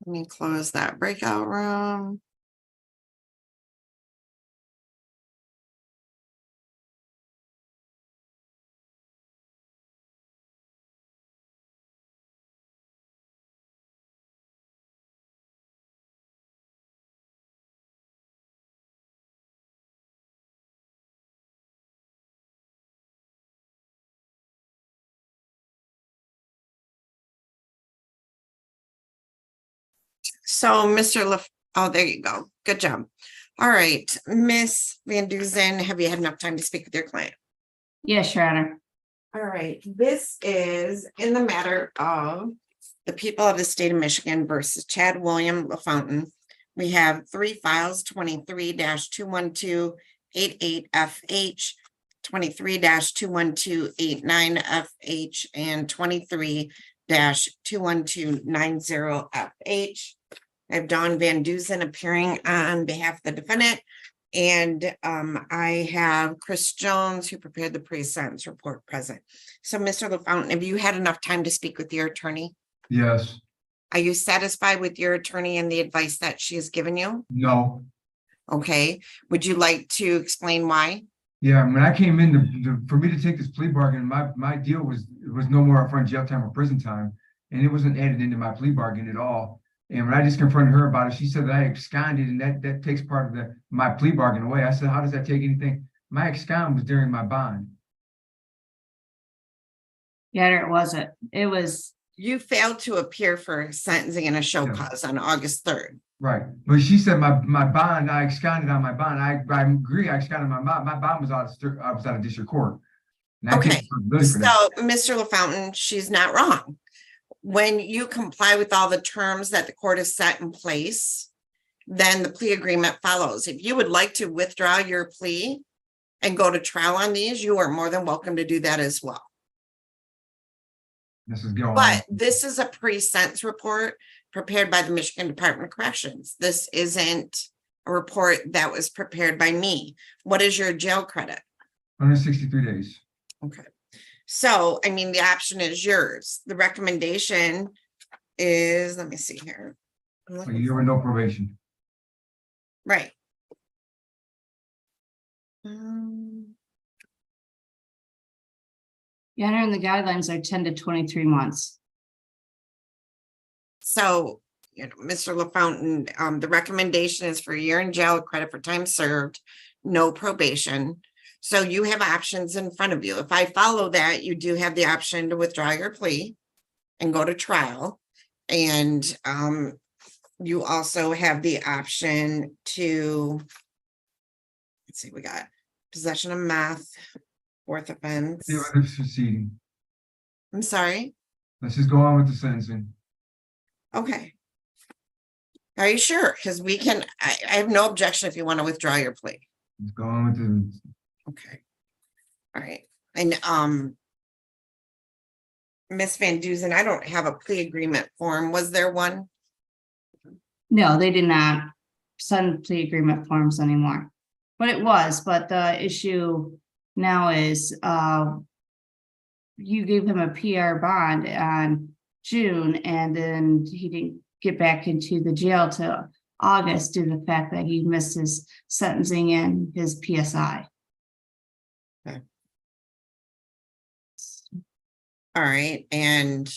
Let me close that breakout room. So oh, there you go. Good job. All right, Miss Van Duzen, have you had enough time to speak with your client? Yes, Your Honor. All right, this is in the matter of the people of the state of Michigan versus Chad William LaFountain. We have 3 files, 23-21288FH, 23-21289FH, and 23-21290FH. I have Dawn Van Duzen appearing on behalf of the defendant. And I have Chris Jones, who prepared the pre-sentence report, present. So, Mr. LaFountain, have you had enough time to speak with your attorney? Yes. Are you satisfied with your attorney and the advice that she has given you? No. Okay. Would you like to explain why? Yeah, when I came in, for me to take this plea bargain, my deal was no more upfront jail time or prison time, and it wasn't added into my plea bargain at all. And when I just confronted her about it, she said that I absconded, and that takes part of my plea bargain away. I said, how does that take anything? My abscond was during my bond. Yeah, it wasn't. It was. You failed to appear for sentencing and a show Yeah. cause on August 3rd. Right. But she said my bond, I absconded on my bond. I agree, I absconded on my bond. My bond was out of district court. And I Okay. take responsibility for that. So, Mr. LaFountain, she's not wrong. When you comply with all the terms that the court has set in place, then the plea agreement follows. If you would like to withdraw your plea and go to trial on these, you are more than welcome to do that as well. This is going But on. this is a pre-sentence report prepared by the Michigan Department of Corrections. This isn't a report that was prepared by me. What is your jail credit? 163 days. Okay. So, I mean, the option is yours. The recommendation is, let me see here. A year with no probation. Right. Your Honor, and the guidelines are 10 to 23 months. So, Mr. LaFountain, the recommendation is for a year in jail, credit for time served, no probation. So you have options in front of you. If I follow that, you do have the option to withdraw your plea and go to trial. And you also have the option to, let's see, we got possession of meth, 4th offense. The other proceeding. I'm sorry. Let's just go on with the sentencing. Okay. Are you sure? Because we can, I have no objection if you want to withdraw your plea. Let's go on with the. Okay. All right. And Miss Van Duzen, I don't have a plea agreement form. Was there one? No, they did not send plea agreement forms anymore. But it was, but the issue now is you gave him a PR bond on June, and then he didn't get back into the jail till August due to the fact that he missed his sentencing and his PSI. Okay. All right. And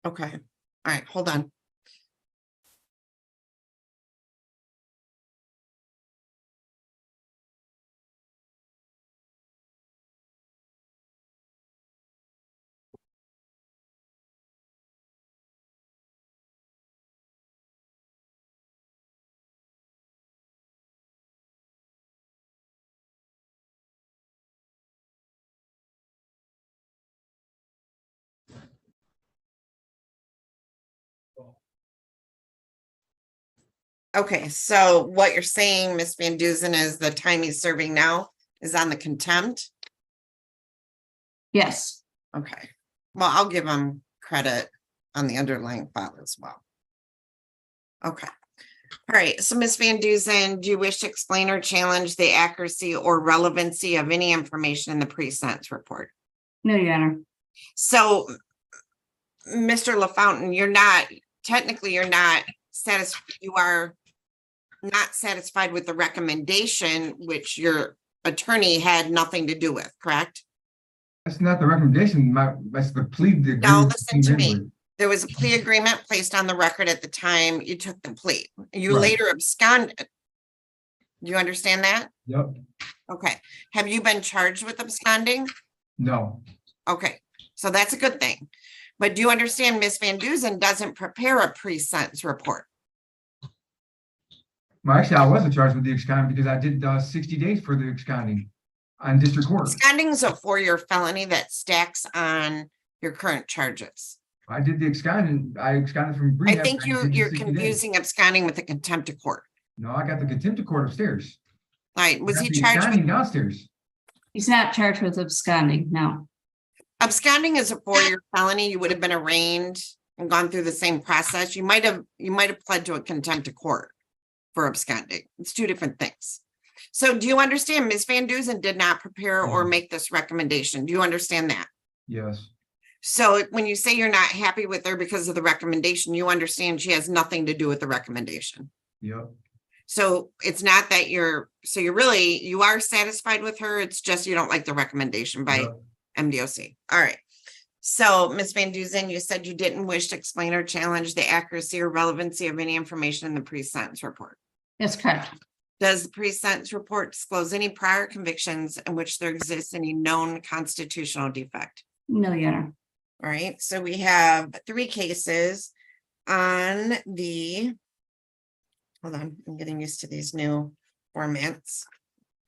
okay. All right. Hold on. Okay, so what you're saying, Miss Van Duzen, is the time he's serving now is on the contempt? Yes. Okay, well, I'll give him credit on the underlying file as well. Okay, all right, so Miss Van Duzen, do you wish to explain or challenge the accuracy or relevancy of any information in the pre-sentence report? No, Your Honor. So, Mr. LaFountain, you're not satisfied, you are not satisfied with the recommendation, which your attorney had nothing to do with, correct? That's not the recommendation. That's the plea. The Now, agreement listen to came in me. with. There was a plea agreement placed on the record at the time you took the plea. You Right. later absconded. Do you understand that? Yep. Okay. Have you been charged with absconding? No. Okay, so that's a good thing. But do you understand Ms. Van Duzen doesn't prepare a pre-sentence report? Well, actually, I wasn't charged with the absconding because I did 60 days for the absconding on district court. Absconding is a 4-year felony that stacks on your current charges. I did the absconding. I absconded from I rehab. think and did the you're 60 days. confusing absconding with the contempt of court. No, I got the contempt of court upstairs. All right, was I got he the charged absconding with downstairs? He's not charged with absconding, no. absconding is a 4-year felony? You would have been arraigned and gone through the same process. You might have pled to a contempt of court for absconding. It's 2 different things. So do you understand Ms. Van Duzen did not prepare or make this recommendation? Do you understand that? Yes. So when you say you're not happy with her because of the recommendation, you understand she has nothing to do with the recommendation. Yep. So it's not that you are satisfied with her. It's just you don't like the recommendation by Yep. MDOC. All right. So Ms. Van Duzen, you said you didn't wish to explain or challenge the accuracy or relevancy of any information in the pre-sentence report. That's correct. Does the pre-sentence report disclose any prior convictions in which there exists any known constitutional defect? No, Your Honor. All right, so we have 3 cases on the, hold on, I'm getting used to these new formats.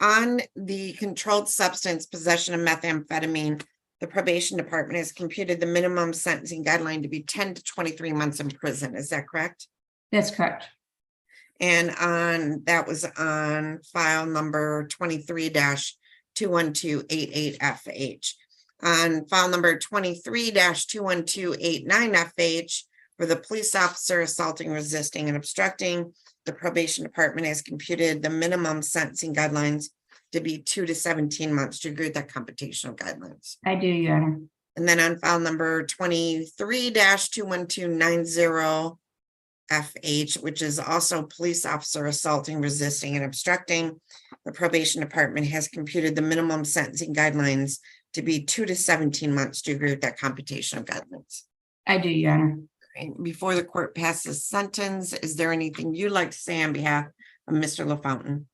On the controlled substance possession of methamphetamine, the probation department has computed the minimum sentencing guideline to be 10 to 23 months in prison. Is that correct? That's correct. And that was on file number 23-21288FH. On file number 23-21289FH, for the police officer assaulting, resisting, and obstructing, the probation department has computed the minimum sentencing guidelines to be 2 to 17 months. Do you agree with that computational guidelines? I do, Your Honor. And then on file number 23-21290FH, which is also police officer assaulting, resisting, and obstructing, the probation department has computed the minimum sentencing guidelines to be 2 to 17 months. Do you agree with that computational guidelines? I do, Your Honor. And before the court passes sentence, is there anything you'd like to say on behalf of Mr. LaFountain?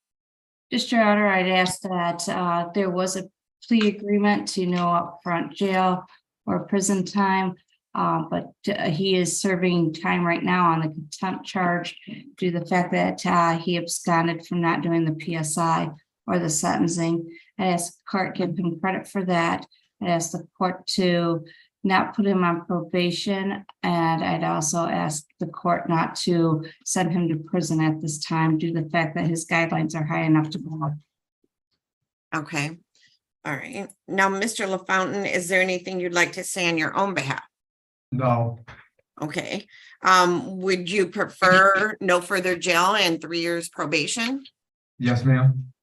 Just, Your Honor, I'd ask that there was a plea agreement to no upfront jail or prison time. But he is serving time right now on the contempt charge due to the fact that he absconded from not doing the PSI or the sentencing. I ask the court give him credit for that. I ask the court to not put him on probation, and I'd also ask the court not to send him to prison at this time due to the fact that his guidelines are high enough to go. Okay. All right. Now, Mr. LaFountain, is there anything you'd like to say on your own behalf? No. Okay. Would you prefer no further jail and 3 years probation? Yes, ma'am.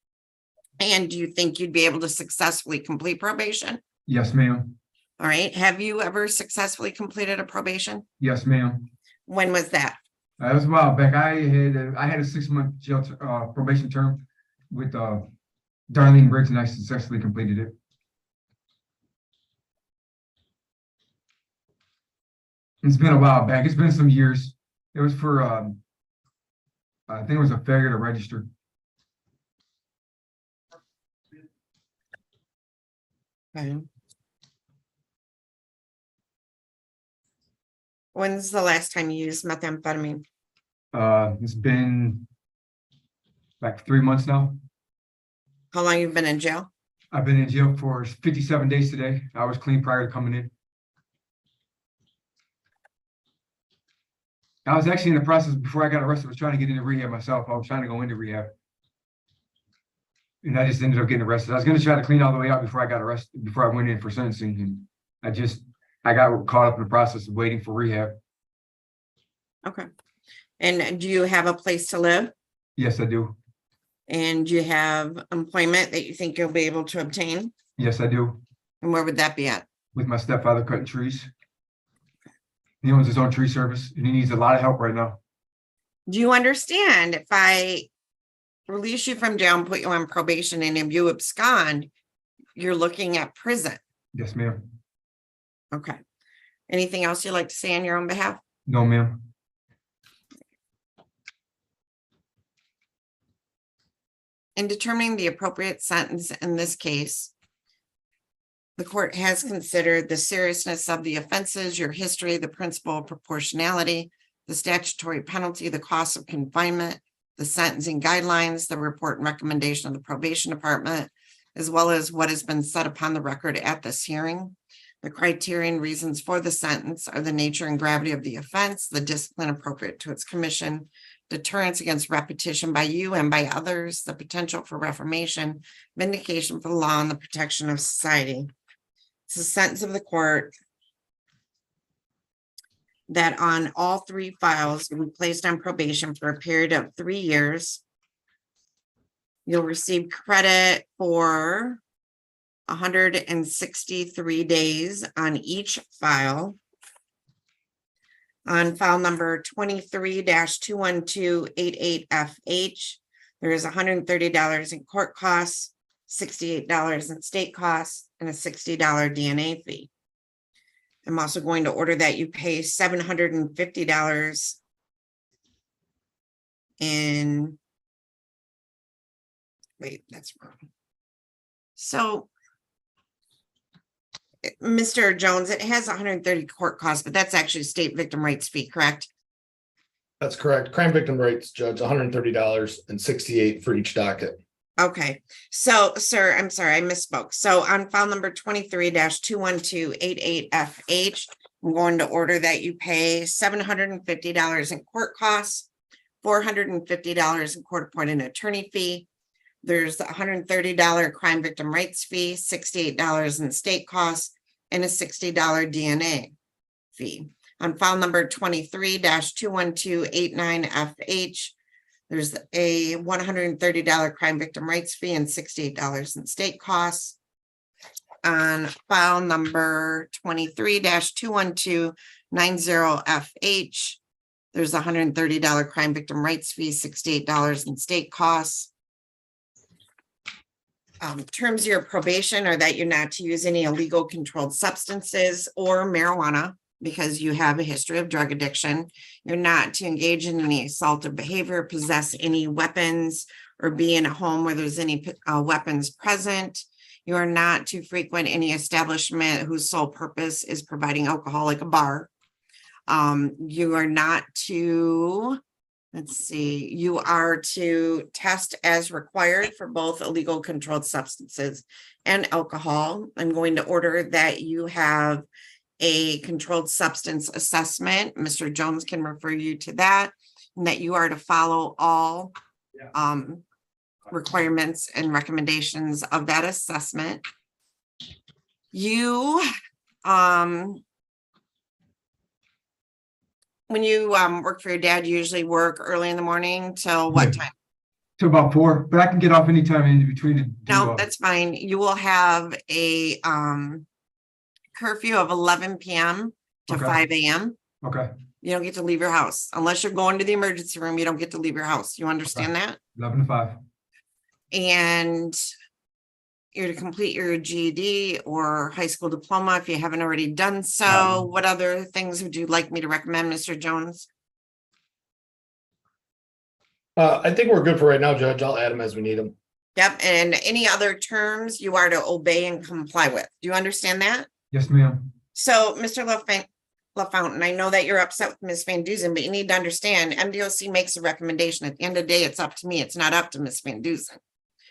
And do you think you'd be able to successfully complete probation? Yes, ma'am. All right. Have you ever successfully completed a probation? Yes, ma'am. When was that? That was a while back. I had a 6-month jail probation term with Darlene Briggs, and I successfully completed it. It's been a while back. It's been some years. It was for I think it was a failure to register. Okay. When's the last time you used methamphetamine? It's been like 3 months now. How long you've been in jail? I've been in jail for 57 days today. I was clean prior to coming in. I was actually in the process before I got arrested. I was trying to get into rehab myself. I was trying to go into rehab. And I just ended up getting arrested. I was going to try to clean all the way out before I got arrested, before I went in for sentencing. And I got caught up in the process of waiting for rehab. Okay. And do you have a place to live? Yes, I do. And do you have employment that you think you'll be able to obtain? Yes, I do. And where would that be at? With my stepfather cutting trees. He owns his own tree service and he needs a lot of help right now. Do you understand if I release you from jail and put you on probation and if you abscond, you're looking at prison? Yes, ma'am. Okay. Anything else you'd like to say on your own behalf? No, ma'am. In determining the appropriate sentence in this case, the court has considered the seriousness of the offenses, your history, the principle of proportionality, the statutory penalty, the cost of confinement, the sentencing guidelines, the report and recommendation of the probation department, as well as what has been said upon the record at this hearing. The criteria and reasons for the sentence are the nature and gravity of the offense, the discipline appropriate to its commission, deterrence against repetition by you and by others, the potential for reformation, vindication for the law, and the protection of society. It's the sentence of the court that on all three files, you'll be placed on probation for a period of 3 years. You'll receive credit for 163 days on each file. On file number 23-21288FH, there is $130 in court costs, $68 in state costs, and a $60 DNA fee. I'm also going to order that you pay $750 in, wait, that's wrong. So, Mr. Jones, it has 130 court costs, but that's actually state victim rights fee, correct? That's correct. Crime victim rates, Judge, $130 and $68 for each docket. Okay, so, sir, I'm sorry, I misspoke. So on file number 23-21288FH, I'm going to order that you pay $750 in court costs, $450 in court-appointed attorney fee. There's the $130 crime victim rights fee, $68 in state costs, and a $60 DNA fee. On file number 23-21289FH, there's a $130 crime victim rights fee and $68 in state costs. On file number 23-21290FH, there's a $130 crime victim rights fee, $68 in state costs. Terms of your probation are that you're not to use any illegal controlled substances or marijuana because you have a history of drug addiction. You're not to engage in any assaultive behavior, possess any weapons, or be in a home where there's any weapons present. You are not to frequent any establishment whose sole purpose is providing alcohol, like a bar. You are not to, let's see, you are to test as required for both illegal controlled substances and alcohol. I'm going to order that you have a controlled substance assessment. Mr. Jones can refer you to that, and that you are to follow all requirements and recommendations of that assessment. You, when you work for your dad, you usually work early in the morning till what time? To about 4, but I can get off anytime in between. No, that's fine. You will have a curfew of 11 p.m. to Okay. 5 a.m. Okay, You don't get to leave your house unless you're going to the emergency room. You don't get to leave your house. You understand that? 11 to 5. And you're to complete your GED or high school diploma if you haven't already done so. What other things would you like me to recommend, Mr. Jones? I think we're good for right now, Judge. I'll add them as we need them. Yep. And any other terms you are to obey and comply with. Do you understand that? Yes, ma'am. So, Mr. LaFountain, I know that you're upset with Ms. Van Duzen, but you need to understand MDOC makes a recommendation. At the end of the day, it's up to me. It's not up to Ms. Van Duzen.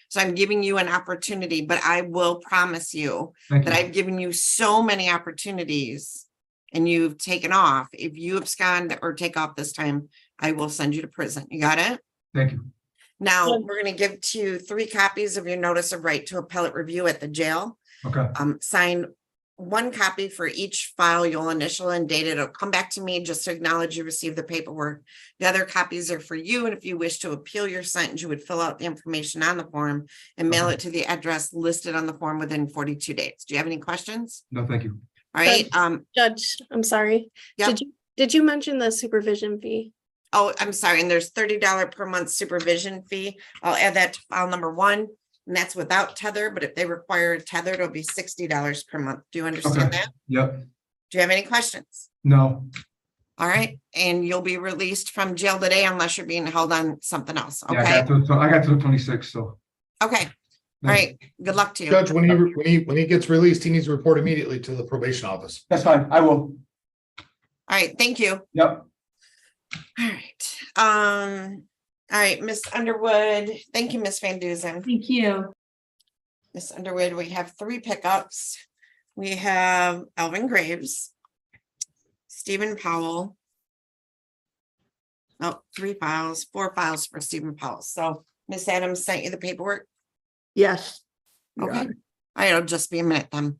So I'm giving you an opportunity, but I will promise you Thank that you. I've given you so many opportunities and you've taken off. If you abscond or take off this time, I will send you to prison. You got it? Thank you. Now, we're going to give to you 3 copies of your notice of right to appellate review at the jail. Okay, Sign 1 copy for each file. You'll initial and date it. It'll come back to me just to acknowledge you received the paperwork. The other copies are for you. And if you wish to appeal your sentence, you would fill out the information on the form and mail Okay. it to the address listed on the form within 42 days. Do you have any questions? no, thank you. All right. Judge, I'm sorry. Yep. Did you Did you mention the supervision fee? Oh, I'm sorry, and there's $30 per month supervision fee. I'll add that to file number 1, and that's without tether, but if they require a tether, it'll be $60 per month. Do you understand Okay. that? Yep, Do you have any questions? no, All right, and you'll be released from jail today unless you're being held on something else, yeah, okay? I got till the 26th, so. Okay, all right, good luck to you. Judge, when he gets released, he needs to report immediately to the probation office. That's fine, I will. All right, thank you. Yep, All right, Miss Underwood, thank you, Miss Van Duzen. Thank you. Miss Underwood, we have 3 pickups. We have Alvin Graves, Stephen Powell. Oh, 3 files, 4 files for Stephen Powell. So Miss Adams sent you the paperwork. Yes. Okay. All right, it'll just be a minute then.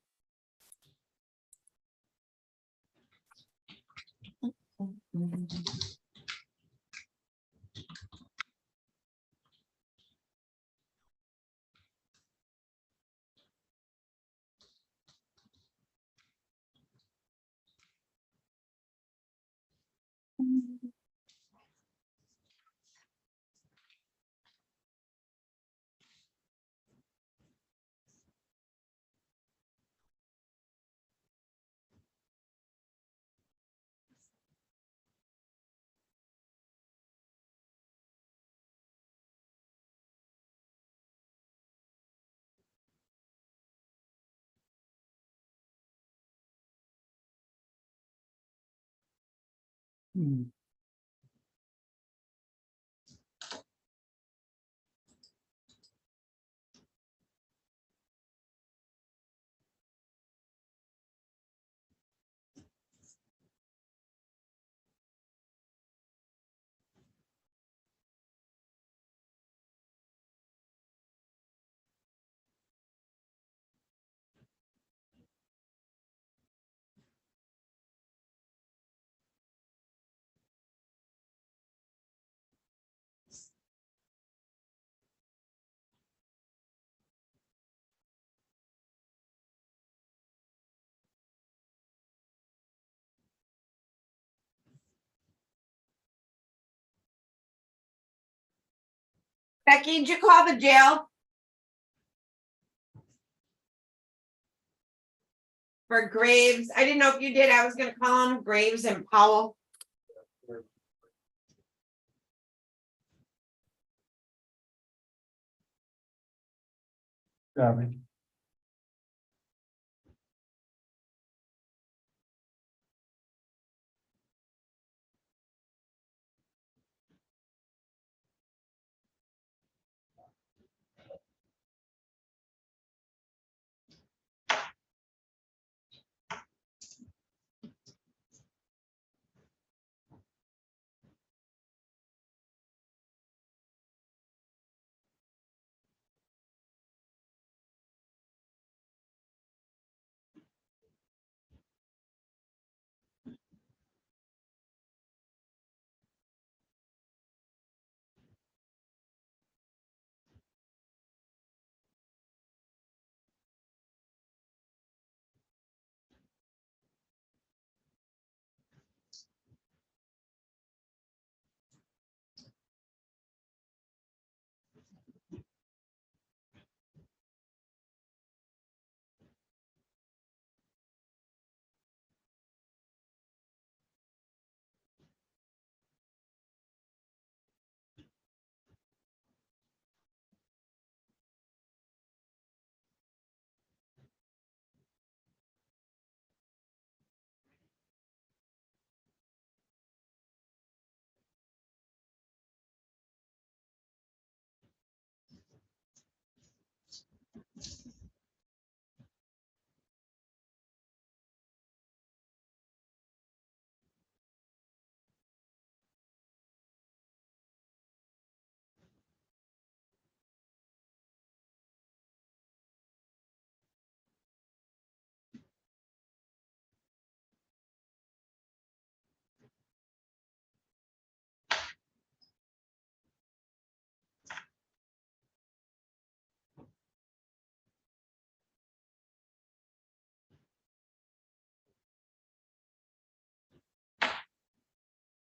Becky, did you call the jail? For Graves? I didn't know if you did. I was gonna call them Graves and Powell. got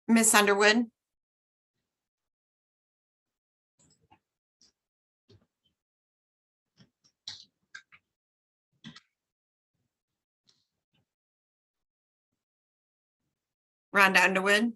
Miss Underwood? Rhonda Underwood?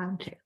Okay.